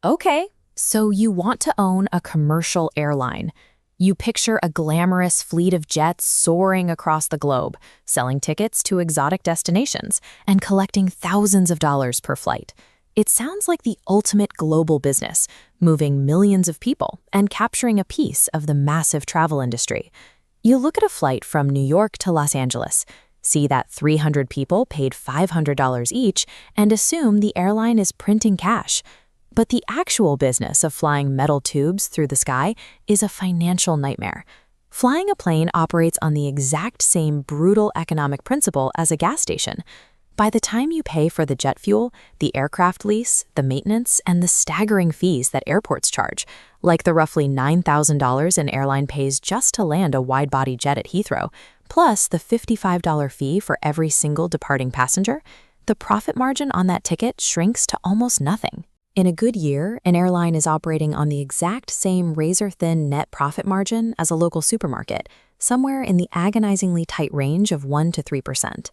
Okay, so you want to own a commercial airline. You picture a glamorous fleet of jets soaring across the globe, selling tickets to exotic destinations, and collecting thousands of dollars per flight. It sounds like the ultimate global business, moving millions of people and capturing a piece of the massive travel industry. You look at a flight from New York to Los Angeles, see that 300 people paid $500 each, and assume the airline is printing cash. But the actual business of flying metal tubes through the sky is a financial nightmare. Flying a plane operates on the exact same brutal economic principle as a gas station. By the time you pay for the jet fuel, the aircraft lease, the maintenance, and the staggering fees that airports charge, like the roughly $9,000 an airline pays just to land a wide-body jet at Heathrow, plus the $55 fee for every single departing passenger, the profit margin on that ticket shrinks to almost nothing. In a good year, an airline is operating on the exact same razor-thin net profit margin as a local supermarket, somewhere in the agonizingly tight range of 1 to 3%.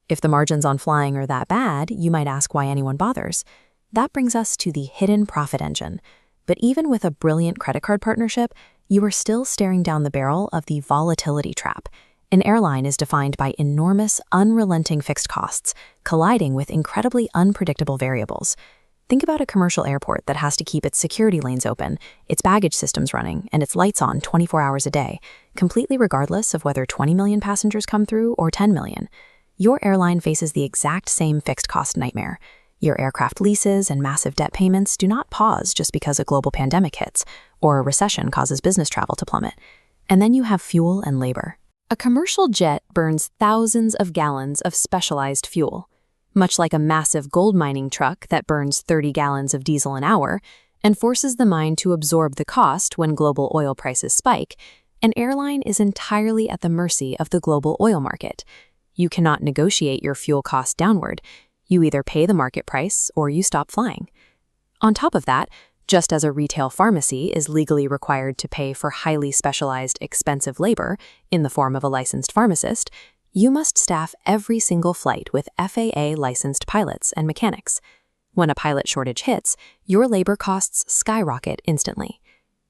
If the margins on flying are that bad, you might ask why anyone bothers. That brings us to the hidden profit engine. But even with a brilliant credit card partnership, you are still staring down the barrel of the volatility trap. An airline is defined by enormous, unrelenting fixed costs, colliding with incredibly unpredictable variables. Think about a commercial airport that has to keep its security lanes open, its baggage systems running, and its lights on 24 hours a day, completely regardless of whether 20 million passengers come through or 10 million. Your airline faces the exact same fixed cost nightmare. Your aircraft leases and massive debt payments do not pause just because a global pandemic hits, or a recession causes business travel to plummet. And then you have fuel and labor. A commercial jet burns thousands of gallons of specialized fuel. Much like a massive gold mining truck that burns 30 gallons of diesel an hour and forces the mine to absorb the cost when global oil prices spike, an airline is entirely at the mercy of the global oil market. You cannot negotiate your fuel costs downward. You either pay the market price or you stop flying. On top of that, just as a retail pharmacy is legally required to pay for highly specialized, expensive labor in the form of a licensed pharmacist, you must staff every single flight with FAA-licensed pilots and mechanics. When a pilot shortage hits, your labor costs skyrocket instantly.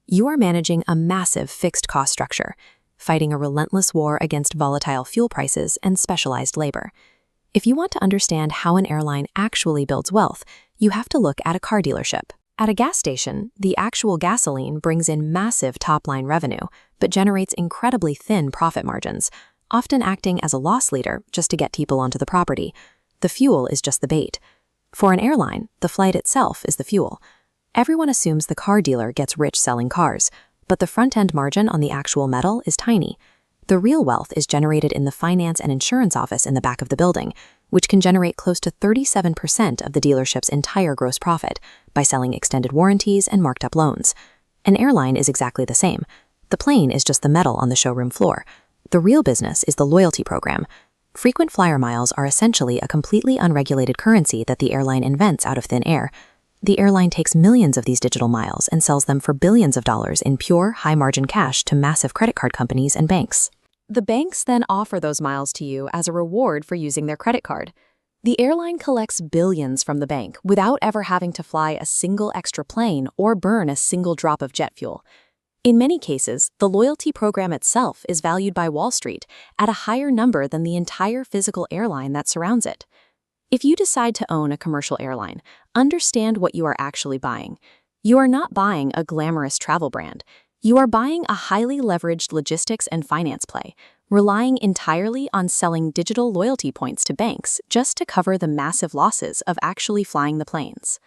You are managing a massive fixed cost structure, fighting a relentless war against volatile fuel prices and specialized labor. If you want to understand how an airline actually builds wealth, you have to look at a car dealership. At a gas station, the actual gasoline brings in massive top-line revenue, but generates incredibly thin profit margins, often acting as a loss leader just to get people onto the property. The fuel is just the bait. For an airline, the flight itself is the fuel. Everyone assumes the car dealer gets rich selling cars, but the front-end margin on the actual metal is tiny. The real wealth is generated in the finance and insurance office in the back of the building, which can generate close to 37% of the dealership's entire gross profit by selling extended warranties and marked-up loans. An airline is exactly the same. The plane is just the metal on the showroom floor. The real business is the loyalty program. Frequent flyer miles are essentially a completely unregulated currency that the airline invents out of thin air. The airline takes millions of these digital miles and sells them for billions of dollars in pure, high-margin cash to massive credit card companies and banks. The banks then offer those miles to you as a reward for using their credit card. The airline collects billions from the bank without ever having to fly a single extra plane or burn a single drop of jet fuel. In many cases, the loyalty program itself is valued by Wall Street at a higher number than the entire physical airline that surrounds it. If you decide to own a commercial airline, understand what you are actually buying. You are not buying a glamorous travel brand. You are buying a highly leveraged logistics and finance play, relying entirely on selling digital loyalty points to banks just to cover the massive losses of actually flying the planes.